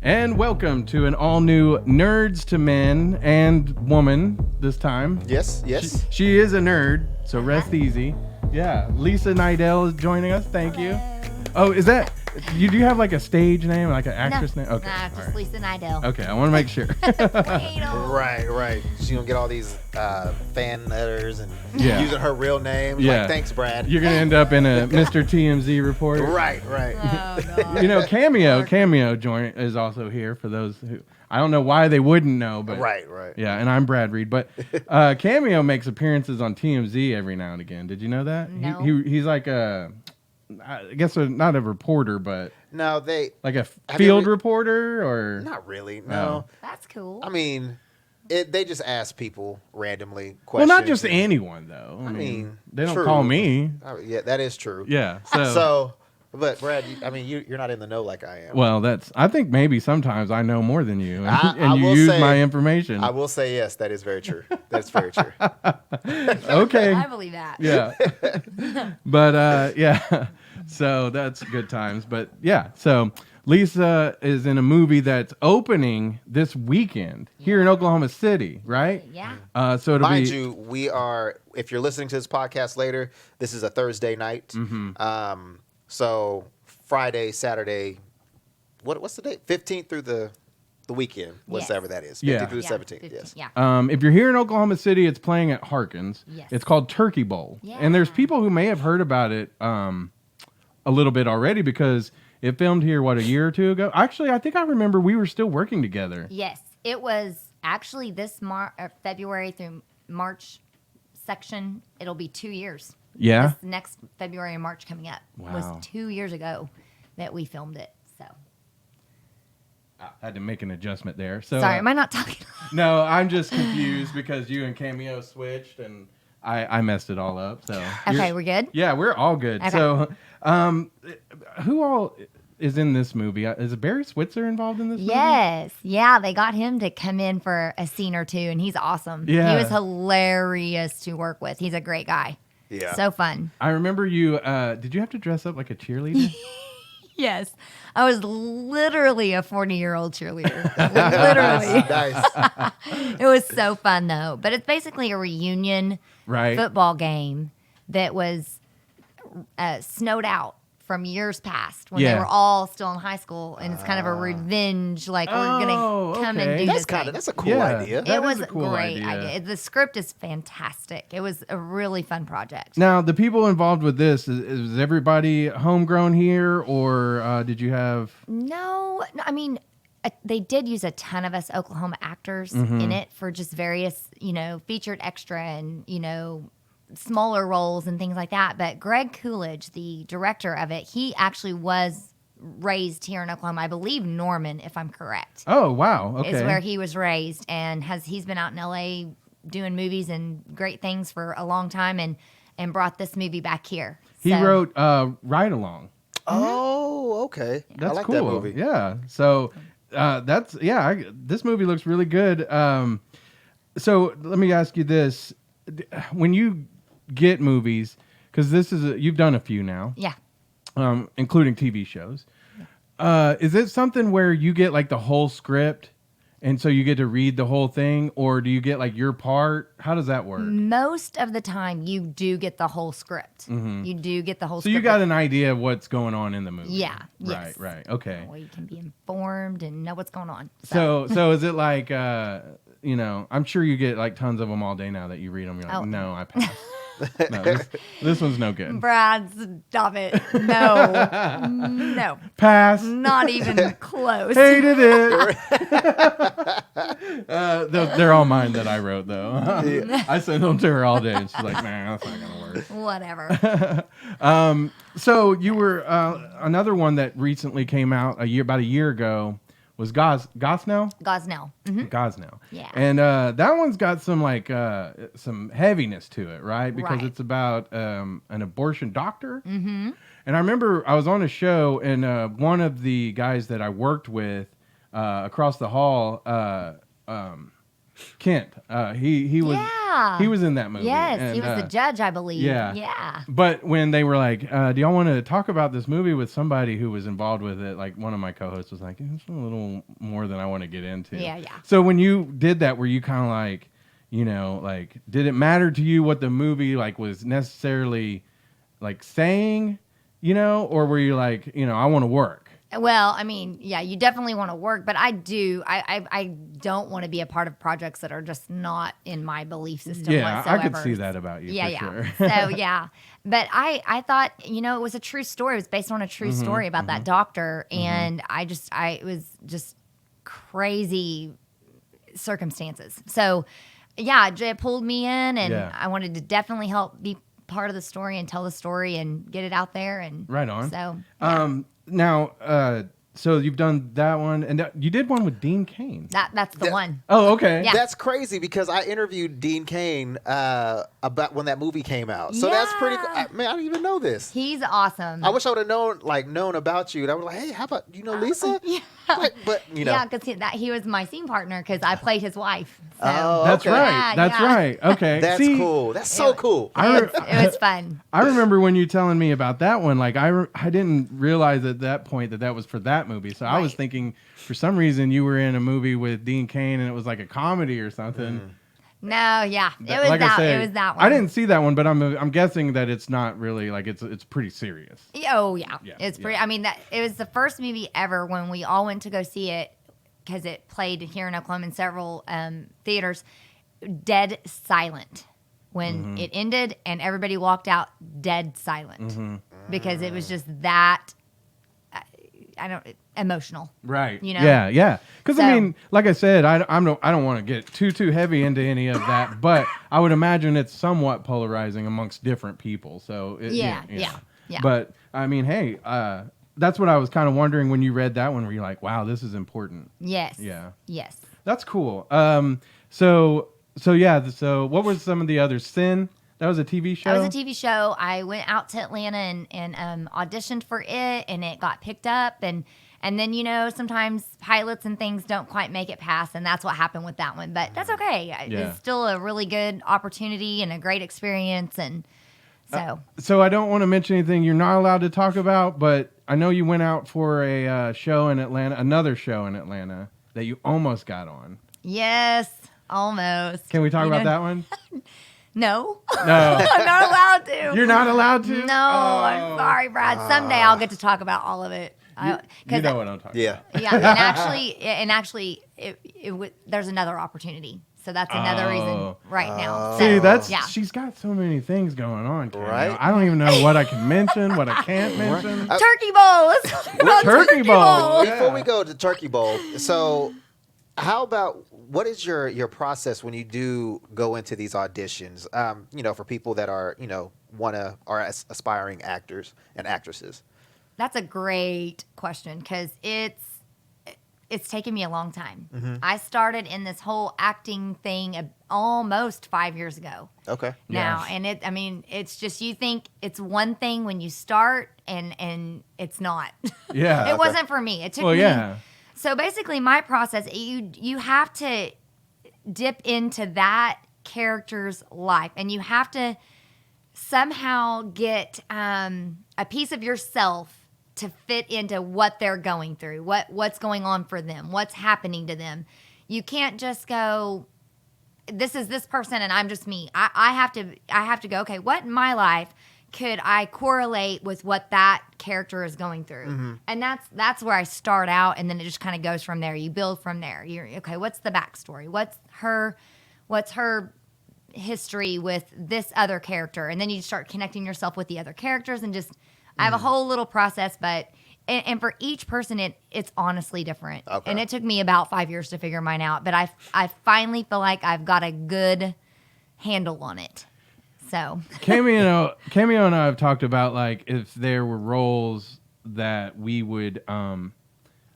And welcome to an all-new Nerds to Men and Woman this time. Yes. She is a nerd, so rest easy. Yeah, Leesa Neidel is joining us. Thank you. Oh, is that... do you have like a stage name, like an actress name? Okay. Nah, just Leesa Neidel. Okay, I want to make sure. Right. She's going to get all these fan letters and using her real name. Yeah. Like, thanks, Brad. You're going to end up in a Mr. TMZ report. Right. Oh, God. You know, Cameo joint is also here for those who... I don't know why they wouldn't know, but... Right. Yeah, and I'm Brad Reed. But Cameo makes appearances on TMZ every now and again. Did you know that? No. He's like a... I guess not a reporter, but... No, they... Like a field reporter, or... Not really, no. That's cool. I mean, they just ask people randomly questions. Well, not just anyone, though. I mean, they don't call me. Yeah, that is true. Yeah, But Brad, you're not in the know like I am. Well, I think maybe sometimes I know more than you, and, I you will use say- my information. I will say yes, that is very true. That's very true. Okay. I believe that. Yeah. But yeah. So that's good times. But yeah. So Leesa is in a movie that's opening this weekend here in Oklahoma City, right? Yeah. So it'll Mind be... you, we are, if you're listening to this podcast later, this is a Thursday night. Mm-hmm. So Friday, Saturday, what's the date? 15th through the weekend, whatever that is. 15th Yeah. through the 17th, 15, yes. Yeah. If you're here in Oklahoma City, it's playing at Harkins. Yes. It's called Turkey Bowl. Yeah. And there's people who may have heard about it a little bit already because it filmed here, a year or two ago? Actually, I think I remember we were still working together. Yes. It was actually this February through March section. It'll be 2 years. Yeah? This next February and March coming up was 2 years ago that we filmed it. So I had to make an adjustment there. So sorry, am I not talking? No, I'm just confused because you and Cameo switched and I messed it all up. So Okay, we're good? Yeah, we're all good. Okay. So who all is in this movie? Is Barry Switzer involved in this movie? Yes. Yeah, they got him to come in for a scene or two, and he's awesome. Yeah. He was hilarious to work with. He's a great guy. Yeah. So fun. I remember you, did you have to dress up like a cheerleader? Yes. I was literally a 40-year-old cheerleader. Literally. Nice. It was so fun, though. But it's basically a reunion Right. football game that was snowed out from years past when they were all still in high school. And it's kind of a revenge, like we're going to come and do this thing. That's a cool idea. That It was is a a cool great idea. idea. The script is fantastic. It was a really fun project. Now, the people involved with this, is everybody homegrown here, or did you have... No, I mean, they did use a ton of us Oklahoma actors in it for just various, featured extra and, smaller roles and things like that. But Greg Coolidge, the director of it, he actually was raised here in Oklahoma. I believe Norman, if I'm correct. Oh, wow. Okay. Is where he was raised, and he's been out in LA doing movies and great things for a long time, and brought this movie back here. He So- wrote Ride Along. Oh, okay. That's I like cool. that movie. Yeah. So this movie looks really good. So let me ask you this: when you get movies, because you've done a few now, Yeah. including TV shows, is it something where you get like the whole script, and so you get to read the whole thing, or do you get like your part? How does that work? Most of the time, you do get the whole script. You do get the whole So script. you got an idea of what's going on in the movie. Yeah. Yes. Right. Okay. Well, you can be informed and know what's going on. So is it like, I'm sure you get like tons of them all day now that you read them. You're like, no, I passed. No, this one's no good. Brad, stop it. No. Pass. Not even close. Hated it. They're all mine that I wrote, though. I send them to her all day, and she's like, nah, that's not going to work. Whatever. So you were, another one that recently came out about a year ago was Gosnell? Gosnell. Mm-hmm. Gosnell. Yeah. And that one's got some some heaviness to it, right? Because Right. it's about an abortion doctor. Mm-hmm. And I remember I was on a show, and one of the guys that I worked with across the hall, Kent. He was Yeah. he was in that movie. Yes, and, he was the judge, I believe. yeah. Yeah. But when they were like, do y'all want to talk about this movie with somebody who was involved with it? Like one of my co-hosts was like, it's a little more than I want to get into. Yeah. So when you did that, were you kind of like, like, did it matter to you what the movie like was necessarily like saying, or were you like, I want to work? Well, I mean, yeah, you definitely want to work, but I don't want to be a part of projects that are just not in my belief system whatsoever. I could see that about you. Yeah, for yeah. Sure. So yeah, but I thought, it was a true story. It was based on a true story about that doctor, and it was just crazy circumstances. So yeah, it pulled me in, and I wanted to definitely help be part of the story and tell the story and get it out there. And right on. So yeah. Now, so you've done that one, and you did one with Dean Cain. That's the one. Oh, okay. Yeah. That's crazy because I interviewed Dean Cain about when that movie came out. So that's pretty cool. I didn't even know this. He's awesome. I wish I would have known about you. And I was like, hey, how about Leesa? Yeah. But Yeah, because he was my scene partner because I played his wife. So. Oh, That's okay. right. Yeah, That's yeah. right. Okay. That's See, cool. That's so cool. It was fun. I remember when you telling me about that one. Like I didn't realize at that point that was for that movie. So I was Right. thinking for some reason you were in a movie with Dean Cain and it was like a comedy or something. No, yeah, it was Like I said, it was that one. I didn't see that one, but I'm guessing that it's not really like it's pretty serious. Oh yeah, Yeah, it's pretty. yeah. I mean, it was the first movie ever when we all went to go see it because it played here in Oklahoma in several theaters. Dead silent when it ended, and everybody walked out dead silent because it was just that. Emotional. Right. Yeah. Because So- I mean, like I said, I don't want to get too heavy into any of that, but I would imagine it's somewhat polarizing amongst different people. So Yeah. But I mean, hey, that's what I was kind of wondering when you read that one. Where you're like, wow, this is important. Yes. Yeah. Yes. That's cool. So what was some of the others? Sin. That was a TV show. That was a TV show. I went out to Atlanta and auditioned for it, and it got picked up. And then, sometimes pilots and things don't quite make it past, and that's what happened with that one. But that's okay. Yeah. It's still a really good opportunity and a great experience. And so. So I don't want to mention anything you're not allowed to talk about, but I know you went out for a show in Atlanta, another show in Atlanta that you almost got on. Yes, almost. Can we talk about that one? No. No. I'm not allowed to. You're not allowed to? No, I'm sorry, Brad. Someday I'll get to talk about all of it. You know what I'm talking about. Yeah. Yeah, and actually, there's another opportunity. So that's another reason right now. See, So, she's got so many things going on. Karen. Right. I don't even know what I can mention, what I can't mention. Turkey Bowl. Let's talk about Turkey Bowl. Before we go to Turkey Bowl, so how about what is your process when you do go into these auditions? For people that are are aspiring actors and actresses. That's a great question because it's taken me a long time. I started in this whole acting thing almost 5 years ago. Okay. Now, Yeah. and it's just you think it's one thing when you start and it's not. Yeah. It wasn't for me. It took Well, me. yeah. So basically, my process, you have to dip into that character's life, and you have to somehow get a piece of yourself to fit into what they're going through, what's going on for them, what's happening to them. You can't just go, this is this person, and I'm just me. I have to go, okay, what in my life could I correlate with what that character is going through? And that's where I start out, and then it just kind of goes from there. You build from there. You're okay, what's the backstory? What's her history with this other character? And then you start connecting yourself with the other characters, and just I have a whole little process, but and for each person it's honestly different. Okay. And it took me about 5 years to figure mine out, but I finally feel like I've got a good handle on it. So Cameo and I have talked about like if there were roles that we would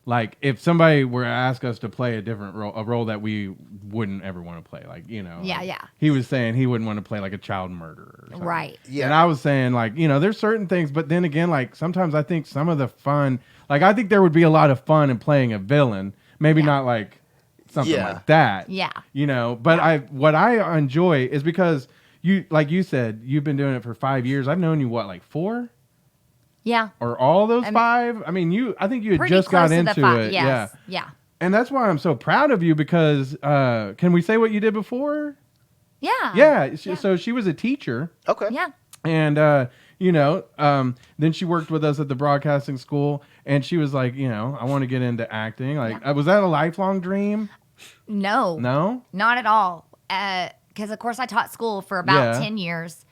like if somebody were to ask us to play a different role, a role that we wouldn't ever want to play, like Yeah, like, yeah. he was saying he wouldn't want to play like a child murderer or something. right. Yeah. And I was saying like there's certain things, but then again like sometimes I think some of the fun, like I think there would be a lot of fun in playing a villain, maybe not like something Yeah. like that. Yeah. You know, but what I enjoy is because like you said, you've been doing it for 5 years. I've known you like 4? Yeah. Or all those 5? I mean, I think you had Pretty just close got to the into 5. it. Yes. Yeah. Yeah. And that's why I'm so proud of you because can we say what you did before? Yeah. Yeah. So she was a teacher. Okay. Yeah. And, you know, then she worked with us at the broadcasting school and she was like, you know, I want to get into acting. Like, was that a lifelong dream? No. No? Not at all. Because, of course, I taught school for about Yeah. 10 years.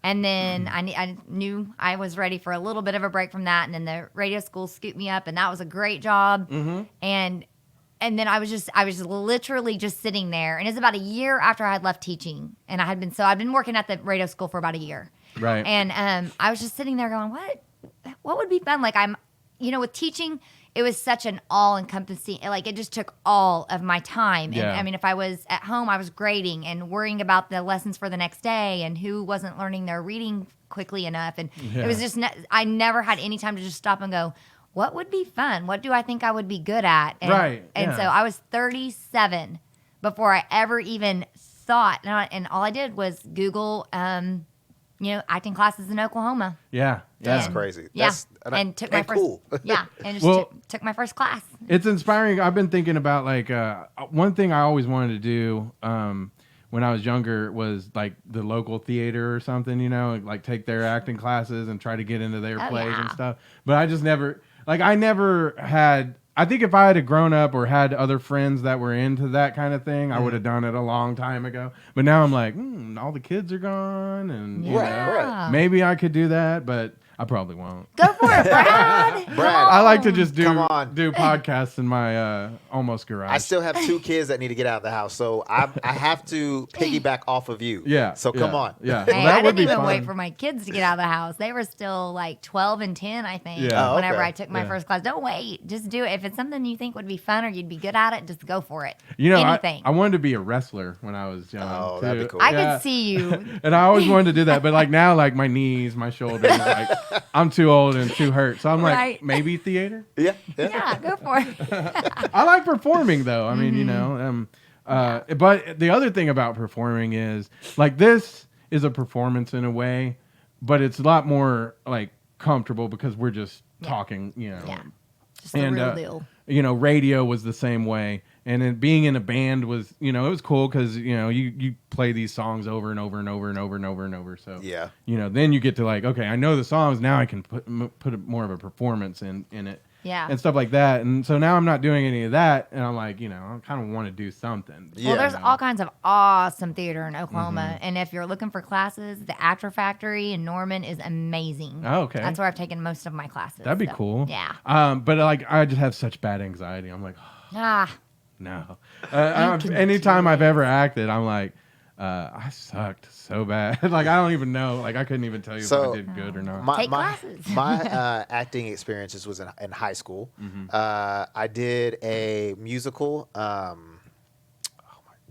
And then I knew I was ready for a little bit of a break from that. And then the radio school scooped me up, and that was a great job. Mm-hmm. And then I was literally just sitting there. And it was about a year after I had left teaching. And I'd been working at the radio school for about a year. Right. And I was just sitting there going, what would be fun? Like with teaching, it was such an all-encompassing, like it just took all of my time. And Yeah. I mean, if I was at home, I was grading and worrying about the lessons for the next day and who wasn't learning their reading quickly enough. And it was just, I never had any time to just stop and go, what would be fun? What do I think I would be good at? And, Right, And yeah. so I was 37 before I ever even thought, and all I did was Google, acting classes in Oklahoma. Yeah. That's Yeah. crazy. Yeah, That's, and took my first. cool. Yeah, and just Well- took my first class. It's inspiring. I've been thinking about like one thing I always wanted to do when I was younger was like the local theater or something, you know, like take their acting classes and try to get into their Oh, plays and yeah. stuff. But I just never had. I think if I had grown up or had other friends that were into that kind of thing, I would have done it a long time ago. But now I'm like, all the kids are gone, and you Right, know, right. maybe I could do that, but I probably won't. Go for it, Brad. Come Brad, I like to on. just do Come on. podcasts in my almost garage. I still have 2 kids that need to get out of the house, so I have to piggyback off of you. Yeah. So come yeah, on. Yeah. Hey, Well, that I would didn't be even fun. wait for my kids to get out of the house. They were still like 12 and 10, I think. Yeah. Oh, Whenever okay. I took my Yeah. first class, don't wait. Just do it. If it's something you think would be fun or you'd be good at it, just go for it. You know, anything. I wanted to be a wrestler when I was young. Oh, too. that'd be cool. I Yeah. could see you. And I always wanted to do that, but like now, like my knees, my shoulders, like I'm too old and too hurt. So I'm like, Right. maybe theater. Yeah. Yeah, go for it. I like performing though. I mean, you Mm-hmm. know, but the other thing about performing is like this is a performance in a way, but it's a lot more like comfortable because we're just talking, you know. Yeah. Just the And, real deal. You know, radio was the same way. And then being in a band was, you know, it was cool because, you know, you play these songs over and over and over and over and over and over. So, Yeah. you know, then you get to like, okay, I know the songs. Now I can put more of a performance in it. Yeah. And stuff like that. And so now I'm not doing any of that. And I'm like, you know, I kind of want to do something. Yeah. Well, there's You know? all kinds of awesome theater in Oklahoma. Mm-hmm. And if you're looking for classes, the Actor Factory in Norman is amazing. Oh, okay. That's where I've taken most of my classes. That'd be so, cool. Yeah. But like, I just have such bad anxiety. I'm like, Ah, no. can Anytime do I've it. ever acted, I'm like, I sucked so bad. Like, I don't even know. Like, I couldn't even tell you if So- I did good or not. Take classes. my acting experiences was in high school. Mm-hmm. I did a musical,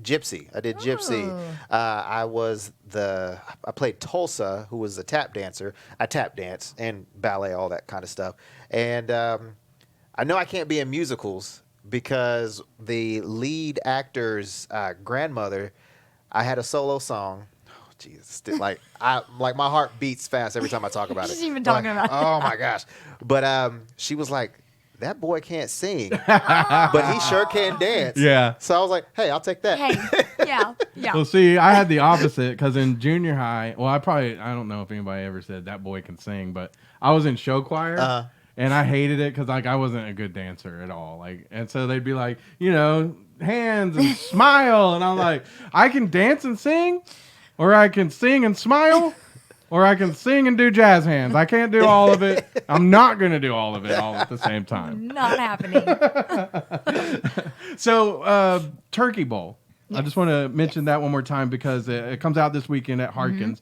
Gypsy. I did Gypsy. Ooh. I played Tulsa, who was a tap dancer. I tap dance and ballet, all that kind of stuff. And I know I can't be in musicals because the lead actor's grandmother, I had a solo song. Oh, Jesus. Like my heart beats fast every time I talk about it. Just even talking about it. Oh my gosh. But she was like, that boy can't sing, but he sure can dance. Yeah. So I was like, hey, I'll take that. hey, yeah, yeah. Well, see, I had the opposite because in junior high, well, I don't know if anybody ever said that boy can sing, but I was in show choir. Uh-huh. And I hated it because like I wasn't a good dancer at all. Like, and so they'd be like, you know, hands and smile, and I'm like, I can dance and sing, or I can sing and smile, or I can sing and do jazz hands. I can't do all of it. I'm not gonna do all of it all at the same time. Not happening. So, Turkey Bowl. I just want to mention that one more time because it comes out this weekend at Harkins.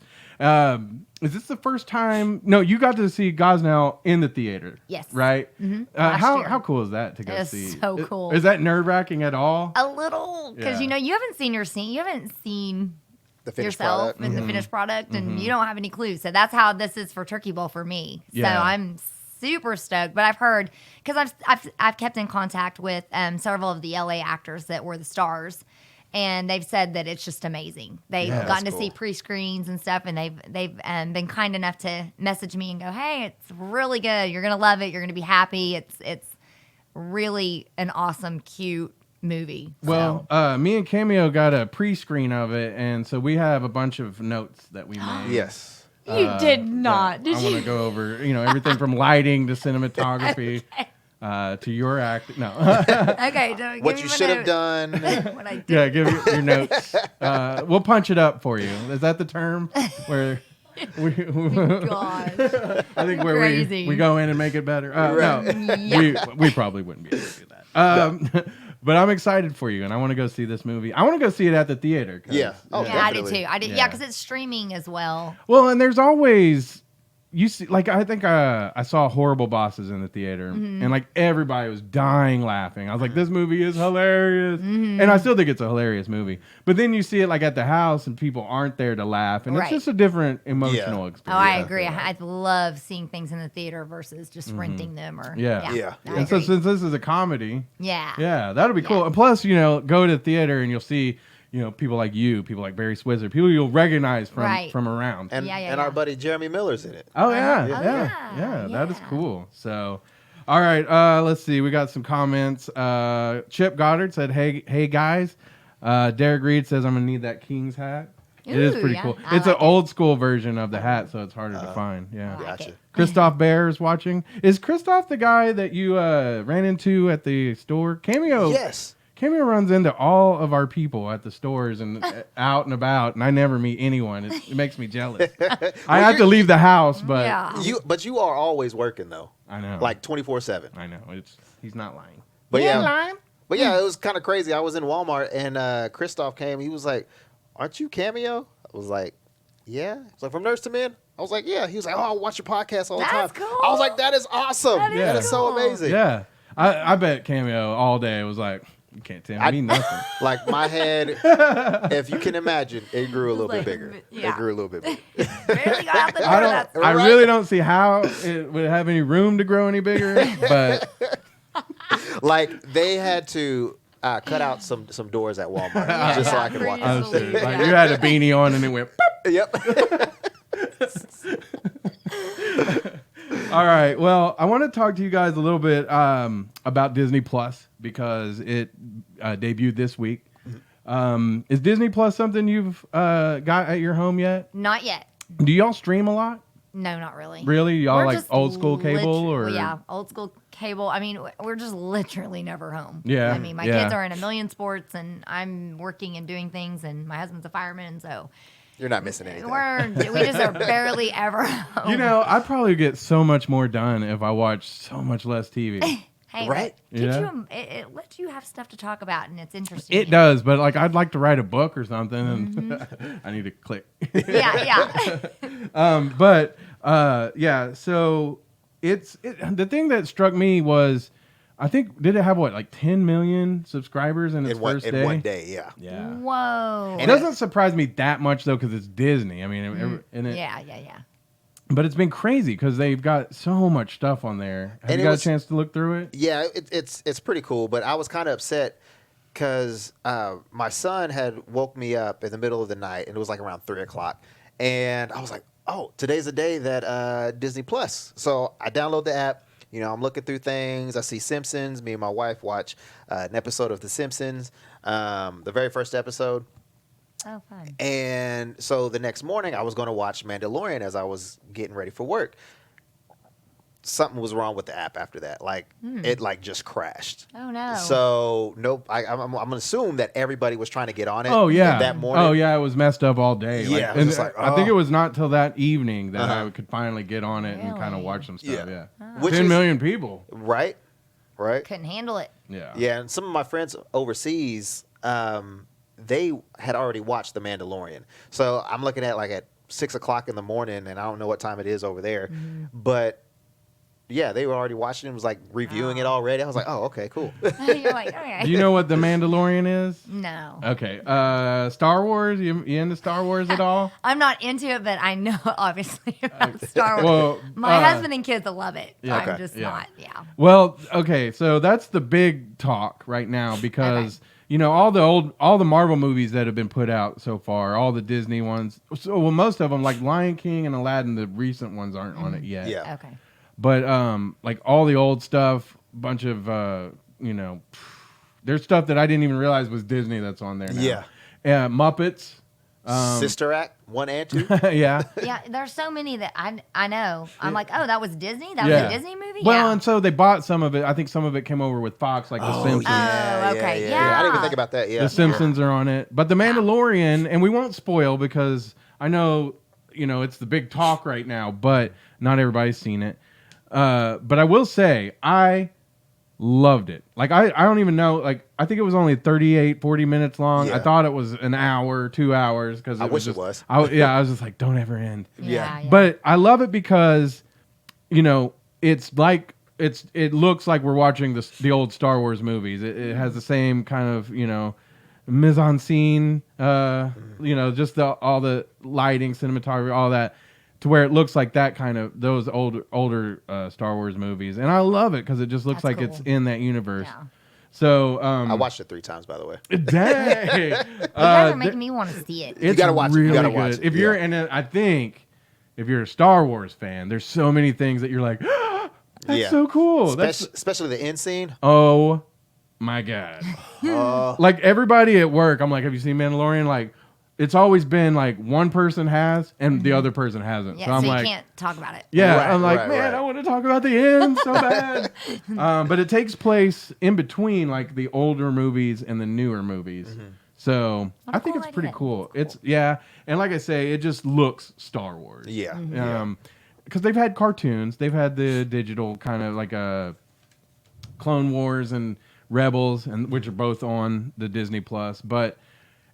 Is this the first time? No, you got to see Gosnell in the theater. Yes. Right? Last year. How cool is that to go It is see? so cool. Is that nerve-wracking at all? A little, because Yeah. you haven't seen The finished yourself product. and the finished product, and you don't have any clues. So that's how this is for Turkey Bowl for me. Yeah. So I'm super stoked. But I've heard, because I've kept in contact with several of the LA actors that were the stars, and they've said that it's just amazing. They've gotten to see pre-screens and stuff, and they've been kind enough to message me and go, "Hey, it's really good. You're gonna love it. You're gonna be happy. It's really an awesome, cute movie." Well, me and Cameo got a pre-screen of it, and so we have a bunch of notes that we made. Yes. You did not. Did I you? want to go over, everything from lighting to cinematography to your act. No. Okay. So What you should have done. What I did. Yeah, give your notes. We'll punch it up for you. Is that the term? Where we Gosh. I think where Crazy. we go in and make it better. Right. No, Yeah. we probably wouldn't be able to do that. But I'm excited for you, and I want to go see this movie. I want to go see it at the theater. Yeah. Oh, Yeah, I do definitely. too. I did. Yeah. Yeah, because it's streaming as well. Well, and there's always you see, like I think I saw Horrible Bosses in the theater, and like everybody was dying laughing. I was like, this movie is hilarious, and I still think it's a hilarious movie. But then you see it like at the house, and people aren't there to laugh, and it's Right. just a different emotional Oh, experience. I agree. feel like. I love seeing things in the theater versus just renting them. Or Yeah. Yeah. I And so agree. since this is a comedy, Yeah. yeah, that'll be cool. Yeah. And plus, go to theater and you'll see, people like you, people like Barry Switzer, people you'll recognize from Right. around. And, Yeah, yeah, and yeah. our buddy Jeremy Miller's in it. Oh yeah, Oh, yeah, that is yeah. cool. So, all right, let's see. We got some comments. Chip Goddard said, "Hey guys." Derek Reed says, "I'm gonna need that King's hat." It is Ooh, pretty yeah. cool. I It's like an it. old school version of the hat, so it's harder to find. Yeah. I like Gotcha. it. Christoph Bear is watching. Is Christoph the guy that you ran into at the store? Cameo. Yes. Cameo runs into all of our people at the stores and out and about, and I never meet anyone. It makes me jealous. I have to leave the house, but Yeah. But you are always working though. I know. Like 24/7. I know. He's not lying. But He ain't yeah. lying. But yeah, it was kind of crazy. I was in Walmart and Christoph came. He was like, "Aren't you Cameo?" I was like, "Yeah." He's like, "From Nurse to Men?" I was like, "Yeah." He was like, "Oh, I watch your podcast all the That's time." cool. I was like, "That is awesome. That is That is so cool. amazing." Yeah. I bet Cameo all day was like, you can't tell me nothing. Like my head, if you can imagine, it grew a little bit Like, bigger. yeah. It grew a little bit bigger. Barely got out the door. I don't. That's I right. really don't see how it would have any room to grow any bigger. But Like they had to cut out some doors at Walmart just so I could walk for out. I'm sure, Easily, like yeah. you had a beanie on and it went. Pop. Yep. All right. Well, I want to talk to you guys a little bit about Disney Plus because it debuted this week. Is Disney Plus something you've got at your home yet? Not yet. Do y'all stream a lot? No, not really. Really? Y'all We're like just old school cable or? Yeah, old school cable. I mean, we're just literally never home. Yeah, I mean, my yeah. kids are in a million sports, and I'm working and doing things, and my husband's a fireman, so You're not missing anything. we just are barely ever home. I'd probably get so much more done if I watched so much less TV. Hey, Right? but keeps Yeah. it lets you have stuff to talk about, and it's interesting. It does, but like I'd like to write a book or something, and I need to click. Yeah. But yeah, so the thing that struck me was, I think did it have like 10 million subscribers in its first day? In one day, yeah. Yeah. Whoa. It doesn't surprise me that much though, because it's Disney. I mean, Yeah. But it's been crazy because they've got so much stuff on there. Have And you it got was- a chance to look through it? Yeah, it's pretty cool, but I was kind of upset because my son had woke me up in the middle of the night, and it was like around 3:00, and I was like, "Oh, today's the day that Disney Plus." So I download the app. I'm looking through things. I see Simpsons. Me and my wife watch an episode of The Simpsons, the very first episode. Oh, fun. And so the next morning, I was going to watch Mandalorian as I was getting ready for work. Something was wrong with the app after that. It just crashed. Oh no. So nope. I'm gonna assume that everybody was trying to get on it. Oh yeah, that morning. Oh yeah, it was messed up all day. Yeah, I was and just like, I think oh. it was not till that evening that Uh-huh. I could finally get on it and kind of Really? watch some stuff. Yeah. Yeah, Which 10 is- million people. Right. Couldn't handle it. Yeah, Yeah, and some of my friends overseas, they had already watched The Mandalorian. So I'm looking at at 6:00 in the morning, and I don't know what time it is over there, but Yeah, they were already watching it. Was like reviewing it already. I was like, oh, okay, cool. You're like, okay. Do you know what The Mandalorian is? No. Okay. Star Wars? You into Star Wars at all? I'm not into it, but I know obviously about Star Wars. Well, My husband and kids will love it. Yeah, I'm okay. just Yeah. not. Yeah. Well, okay, so that's the big talk right now because you know all the Marvel movies that have been put out so far, all the Disney ones. So well, most of them like Lion King and Aladdin, the recent ones aren't on it yet. Yeah. Okay. But like all the old stuff, bunch of you know, there's stuff that I didn't even realize was Disney that's on there now. Yeah. Muppets. Sister Act 1 and 2. Yeah. Yeah, there's so many that I know. I'm like, oh, that was Disney? That Yeah. was a Disney movie? Well, yeah. and so they bought some of it. I think some of it came over with Fox, like The Simpsons. Oh, okay. I didn't even Yeah. think about that. Yeah. The Simpsons are on it. But The Mandalorian, and we won't spoil because I know, you know, it's the big talk right now, but not everybody's seen it. But I will say, I loved it. Like, I don't even know. Like, I think it was only 40 minutes long. Yeah. I thought it was an hour, 2 hours. Because I wish it was. I was just like, don't ever end. Yeah. But I love it because, you know, it's like it looks like we're watching the old Star Wars movies. It has the same kind of, you know, mise en scene, you know, just all the lighting, cinematography, all that, to where it looks like that kind of those older Star Wars movies. And I love it because it just looks That's like it's cool. in that universe. Yeah. So I watched it 3 times, by the way. dang. You guys are making me want to see it. It's gotta watch it. really You gotta good. watch it. If you're, Yeah. and I think if you're a Star Wars fan, there's so many things that you're like, that's Yeah. so cool. Especially the end scene. Oh my God. Like everybody at work, I'm like, have you seen Mandalorian? Like, it's always been like one person has and the other person hasn't. Yeah, so I'm so like, you can't talk about it. yeah, Right, I'm like, right, man, right. I want to talk about the end so bad. But it takes place in between like the older movies and the newer movies. So What a I think cool it's pretty idea. cool. It's and like I say, it just looks Star Wars. Yeah. Because they've had cartoons, they've had the digital kind of like Clone Wars and Rebels, and which are both on the Disney Plus.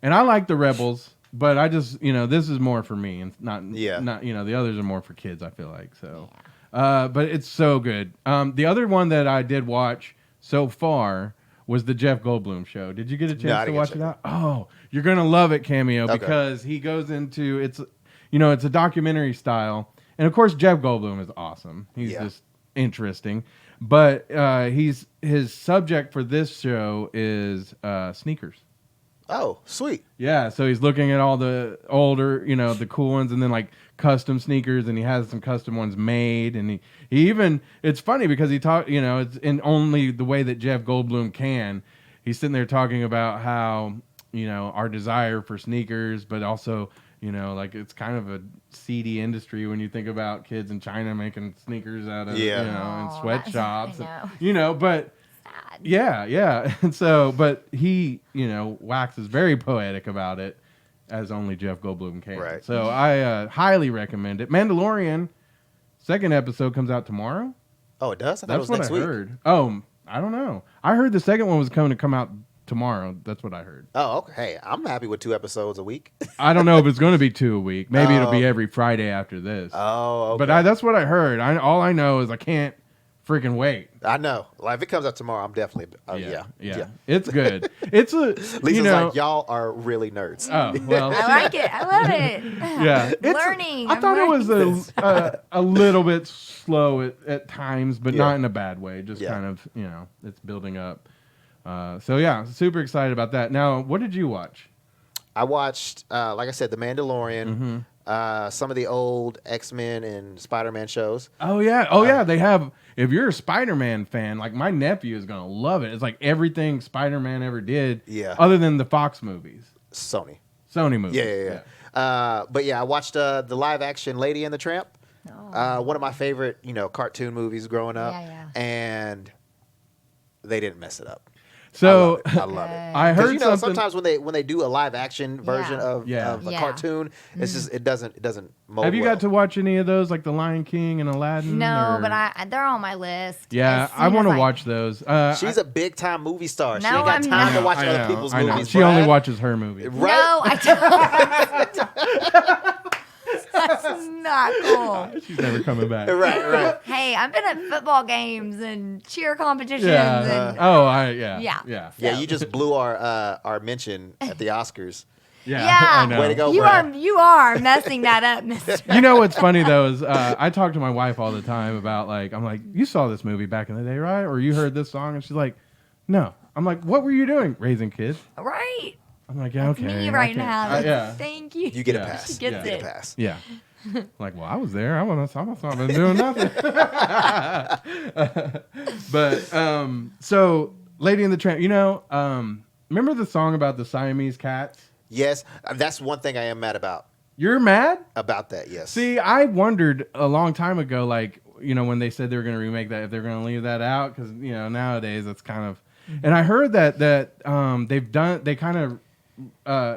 And I like the Rebels, but I just, you know, this is more for me and not, you know, the others are more for kids, I feel like. So, but it's so good. The other one that I did watch so far was the Jeff Goldblum show. Did you get a chance I to didn't watch get it to out? Oh, you're going to love it, Cameo, Okay. because he goes into, it's a documentary style. And of course, Jeff Goldblum is awesome. He's just interesting. But his subject for this show is sneakers. Oh, sweet. Yeah, so he's looking at all the older, you know, the cool ones, and then like custom sneakers, and he has some custom ones made, and he even, it's funny because he talk, you know, it's in only the way that Jeff Goldblum can. He's sitting there talking about how, you know, our desire for sneakers, but also, you know, like it's kind of a seedy industry when you think about kids in China making sneakers out of, you know, in Oh, sweatshops, I know. you know, but. Sad. Yeah. And so, but he, you know, waxes very poetic about it as only Jeff Goldblum can. Right. So I highly recommend it. Mandalorian, second episode comes out tomorrow. Oh, it does? I thought it That's was what next I week. heard. Oh, I don't know. I heard the second one was going to come out tomorrow. That's what I heard. Oh, okay. Hey, I'm happy with 2 episodes a week. I don't know if it's going to be 2 a week. Maybe it'll be okay. every Friday after this. Oh, okay. But that's what I heard. All I know is I can't freaking wait. I know. Like, if it comes out tomorrow, I'm definitely. Yeah. It's good. It's a Lisa's you know, like, y'all are really nerds. oh well. I like it. I love it. Yeah, Learning. I I'm thought it learning. was a little bit slow at times, but Yeah. not in a bad way. Just Yeah. kind of, you know, it's building up. So yeah, super excited about that. Now, what did you watch? I watched, like I said, The Mandalorian, Mm-hmm. some of the old X-Men and Spider-Man shows. Oh yeah, they have. If you're a Spider-Man fan, like my nephew is gonna love it. It's like everything Spider-Man ever did, Yeah. other than the Fox movies, Sony. Sony movies. Yeah. But yeah, I watched the live-action Lady and the Tramp. Oh. One of my favorite, cartoon movies growing up. Yeah. And they didn't mess it up. So I love it. I 'Cause, heard something. sometimes when they do a live action version of a Yeah. cartoon, it's just it doesn't mold Have you well. got to watch any of those, like The Lion King and Aladdin? No, or- but they're on my list. Yeah, As I soon want to as watch those. She's a big time movie star. She No, ain't got I'm time not. to watch I other know, people's I know. movies. She only Brad. watches her movies. Right? No, I don't. That's not cool. She's never coming back. Right. Hey, I've been at football games and cheer competitions. Yeah. And, Yeah. Yeah, you just blew our mention at the Oscars. Yeah. Yeah. I know. Way to go, you Brad. are messing that up, mister. You know what's funny though is I talk to my wife all the time about like I'm like, you saw this movie back in the day, right? Or you heard this song, and she's like, no. I'm like, what were you doing? Raising kids. Right. I'm like, yeah, okay. Me I right can't- now. yeah. Thank you. You get a Yeah. pass. She gets You get it. a pass. Yeah. Like, well, I was there. I must have been doing nothing. But so Lady and the Tramp, remember the song about the Siamese cats? Yes, that's one thing I am mad about You're mad? that. Yes. See, I wondered a long time ago, like, when they said they were going to remake that, if they're going to leave that out, because, nowadays it's kind of, and I heard that they kind of,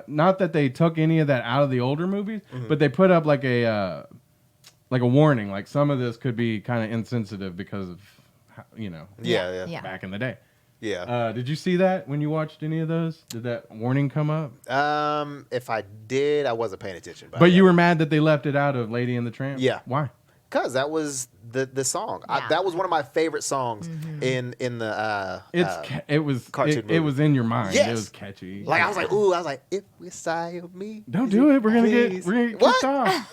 not that they took any of that out of the older movies, but they put up like a warning, like some of this could be kind of insensitive because of, Yeah. back in the day. Yeah. Did you see that when you watched any of those? Did that warning come up? If I did, I wasn't paying attention. But you were mad that they left it out of Lady and the Tramp? Yeah. Why? Because that was the song. Yeah. That was one of my favorite songs in the It was cartoon it movie. was in your mind. Yes. It was catchy. like I was like, if we Siamese. Don't do it. We're gonna please. get What? kicked off.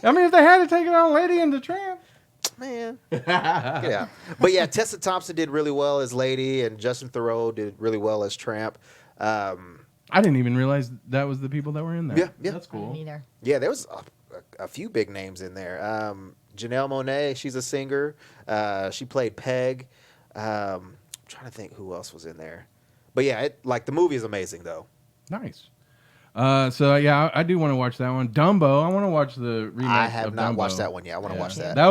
I mean, if they had to take it on Lady and the Tramp. Man. Yeah. But yeah, Tessa Thompson did really well as Lady, and Justin Theroux did really well as Tramp. I didn't even realize that was the people that were in there. Yeah. That's cool. Neither. Yeah, there was a few big names in there. Janelle Monáe, she's a singer. She played Peg. I'm trying to think who else was in there. But yeah, the movie is amazing though. Nice. So yeah, I do want to watch that one. Dumbo. I want to watch the remake. I have of not Dumbo. watched that one yet. I want to watch that. That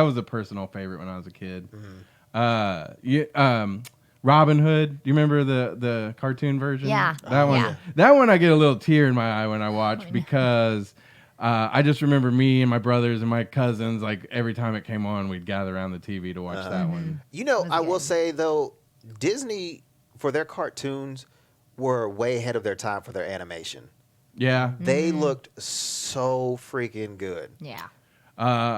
was a personal favorite when I was a kid. Robin Hood. Do you remember the cartoon version? Yeah. That one. Yeah. That one I get a little tear in my eye when I watch because I just remember me and my brothers and my cousins, like every time it came on, we'd gather around the TV to watch that one. I will good. say though, Disney for their cartoons were way ahead of their time for their animation. Yeah. They looked so freaking good. Yeah.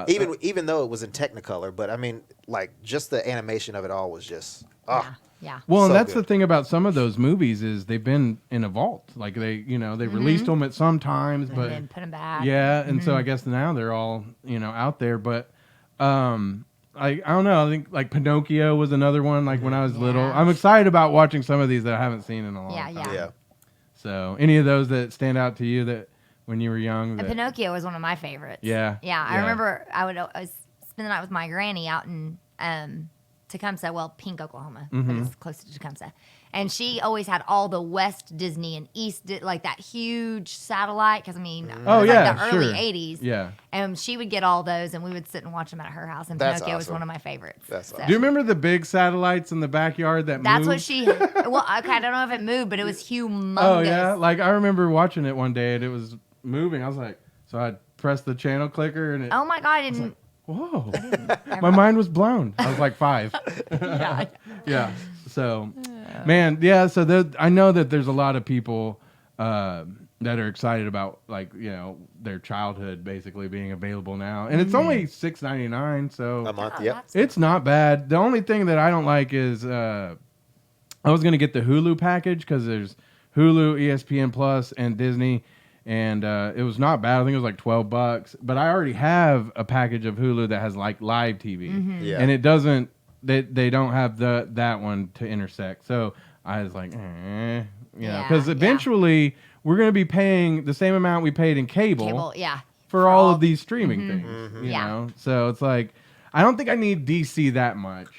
Even though it was in Technicolor, but I mean, like just the animation of it all was just Yeah. Well, So and that's good. the thing about some of those movies is they've been in a vault. Like they released them at some times, And but then put them back. yeah, and so I guess now they're all out there. But I don't know. I think like Pinocchio was another one. Like when I was little, Yeah. I'm excited about watching some of these that I haven't seen in a long Yeah, time. yeah. yeah. So any of those that stand out to you that when you were young? And That, Pinocchio was one of my favorites. Yeah. Yeah. I Yeah. remember I would spend the night with my granny out in Tecumseh, Pink, Oklahoma, but it's close to Tecumseh. And she always had all the West Disney and East, like that huge satellite. Because, it Oh, was yeah, like the early sure. 80s. Yeah. And she would get all those, and we would sit and watch them at her house. And That's Pinocchio was awesome. one of my favorites. That's awesome. Do you remember the big satellites in the backyard that That's moved? what she. Well, okay, I don't know if it moved, but it was humongous. Oh yeah, like I remember watching it one day and it was moving. I was like, so I pressed the channel clicker and it. Oh my God! I didn't. Whoa! ever- My mind was blown. I was like 5. Yeah. Yeah. So, man, yeah. So I know that there's a lot of people that are excited about their childhood basically being available now, and it's only $6.99. So A month. Oh, Yep. that's- it's not bad. The only thing that I don't like is I was gonna get the Hulu package because there's Hulu, ESPN Plus, and Disney, and it was not bad. I think it was like $12, but I already have a package of Hulu that has like live TV, Yeah. and it doesn't. They don't have that one to intersect. So I was like, because Yeah, eventually we're gonna be paying the same amount we paid in Cable, yeah. for all of these streaming things. You Yeah. know, so it's like I don't think I need DC that much.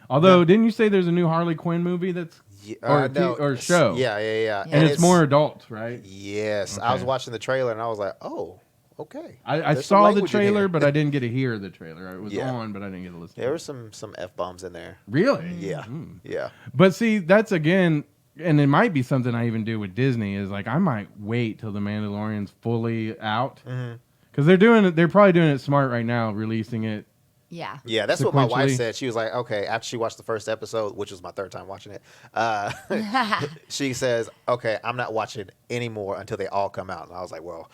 Although, didn't you say there's a new Harley Quinn movie that's or no, or show? Yeah. and it's more adult, right? Yes, I was Okay. watching the trailer and I was like, oh, okay. I There's some saw the language in trailer, here. but I didn't get to hear the trailer. It was Yeah. on, but I didn't get to listen. There were some F-bombs in there. Really? Yeah, yeah. But see, that's again, and it might be something I even do with Disney is like I might wait till the Mandalorian's fully out because they're probably doing it smart right now, releasing it. Yeah. Yeah, that's what my wife Sequentially. said. She was like, okay, after she watched the first episode, which was my third time watching it, she says, okay, I'm not watching any more until they all come out. And I was like, well,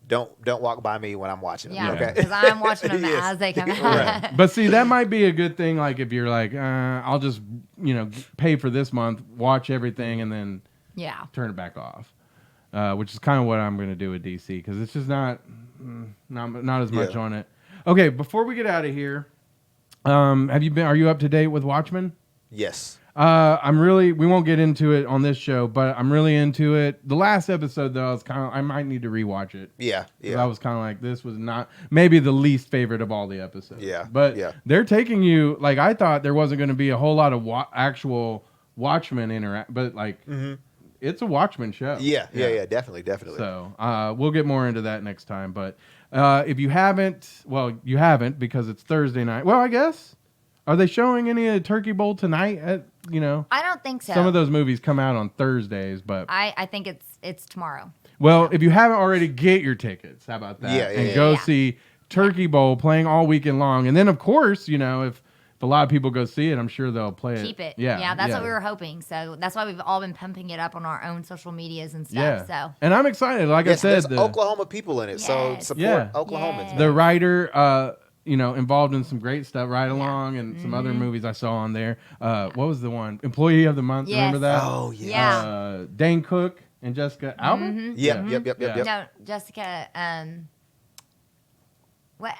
don't walk by me when I'm watching them. Yeah, Okay. because I'm watching them Yes. as they come out. Right. But see, that might be a good thing. Like if you're like, I'll just pay for this month, watch everything, and then Yeah. turn it back off. Which is kind of what I'm going to do with DC because it's just not as much Yeah. on it. Okay, before we get out of here, are you up to date with Watchmen? Yes. We won't get into it on this show, but I'm really into it. The last episode though, I might need to rewatch it. Yeah. 'Cause Yeah. I was kind of like, this was not maybe the least favorite of all the episodes. Yeah, But yeah. they're taking you, like, I thought there wasn't going to be a whole lot of actual Watchmen interact, but like, it's a Watchmen show. Yeah. Definitely. So we'll get more into that next time. But if you haven't, you haven't because it's Thursday night. Well, I guess. Are they showing any of Turkey Bowl tonight? I don't think so. Some of those movies come out on Thursdays, but I think it's tomorrow. well, if you haven't already, get your tickets. How about that? Yeah, and go yeah. see Turkey Bowl playing all weekend long, and then of course, if a lot of people go see it, I'm sure they'll play it. Keep it. Yeah, That's what we were hoping. So that's why we've all been pumping it up on our own social medias and stuff. Yeah, So and I'm excited. Like I said, there's Oklahoma people in it, so Yes. support Yeah. Oklahomans. Yes. the writer, involved in some great stuff, Ride Along, and some other movies I saw on there. What was the one? Employee of the Month. Yes. Remember that? Oh yeah. Yeah. Dane Cook and Jessica Alba. Yep. Yeah. no, Jessica. What?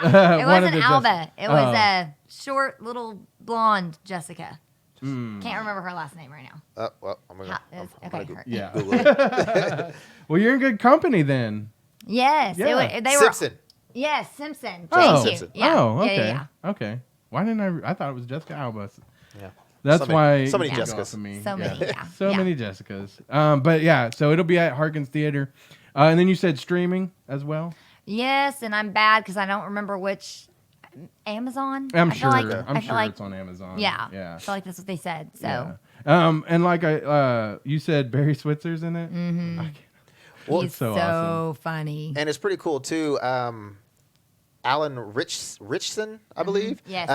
One It of wasn't the Alba. It was Oh. a short, little blonde Jessica. Hmm. Can't remember her last name right now. Well, I'm gonna. Okay. go- her- Yeah. Google it. Well, you're in good company then. Yes. Yeah. They were. Simpson. Yes, Simpson. Oh. Thank you. Simpson. Yeah. Oh, okay. Yeah. Okay. Why didn't I thought it was Jessica Alba. Yeah. That's So many- why so many you go Jessicas. off of me. So many, yeah. So Yeah. many Jessicas. But yeah, so it'll be at Harkins Theater. And then you said streaming as well? Yes, and I'm bad because I don't remember which. Amazon. I'm I sure. feel like, I'm I sure feel like, it's on Amazon. Yeah. Yeah. I feel like that's what they said. So Yeah. And like you said, Barry Switzer's in it. Mm-hmm. Well, he's so so awesome. funny. And it's pretty cool too. Alan Richson, I believe. Yes.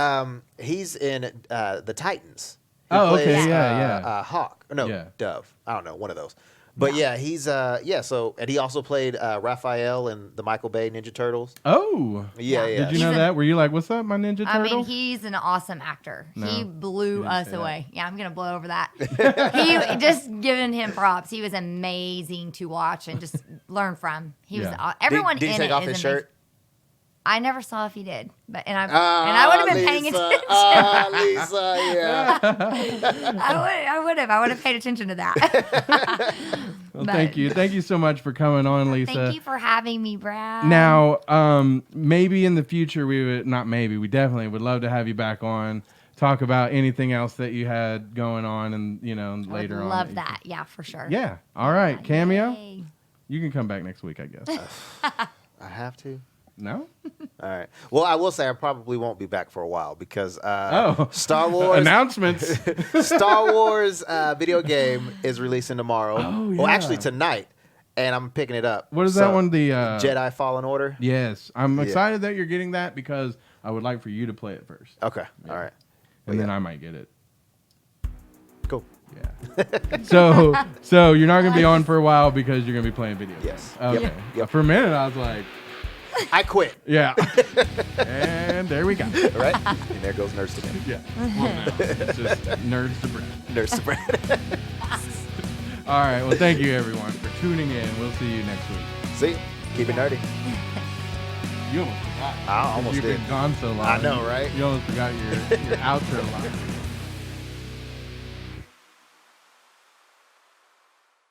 He's in the Titans. He Oh, okay, plays, yeah. Hawk. No, Yeah. Dove. I don't know, one of those. But yeah, he's so and he also played Raphael in the Michael Bay Ninja Turtles. Oh. Yeah. Did you He's know a- that? Were you like, "What's up, my Ninja Turtle"? I mean, he's an awesome actor. No, He you blew didn't us say that. away. Yeah, I'm gonna blow over that. He just giving him props. He was amazing to watch and just learn from. He was Yeah. everyone Did he in take it off is his amazing. shirt? I never saw if he did, but and I would have been paying attention. Lisa, yeah. I would have paid attention to that. Well, But- thank you. Thank you so much for coming on, Lisa. Thank you for having me, Brad. Now, maybe in the future we definitely would love to have you back on, talk about anything else that you had going on, and I later would on. love that. Yeah, for sure. Yeah. All right. Cameo. Yay. You can come back next week, I guess. I have to. No. All right. Well, I will say I probably won't be back for a while because Oh. Star Wars Announcements. Star Wars video game is releasing tomorrow. Oh, Well, yeah. actually tonight, and I'm picking it up. What is that So, one? The Jedi Fallen Order. Yes, I'm Yeah. excited that you're getting that because I would like for you to play it first, Okay. All right. and then yeah. I might get it. Cool. Yeah. so you're not gonna be on for a while because you're gonna be playing video games. Yes. Okay. Yep. Yep. For a minute, I was like, I quit. yeah. And there we go. Right. And there goes Nerdz to Bread. Yeah. Well, no, it's just Nerds to Bread. Nerdz to Bread. All right. Well, thank you everyone for tuning in. We'll see you next week. See, keep it nerdy. You almost forgot. I almost You've did. been gone so long. I know, right? You almost forgot your outro line.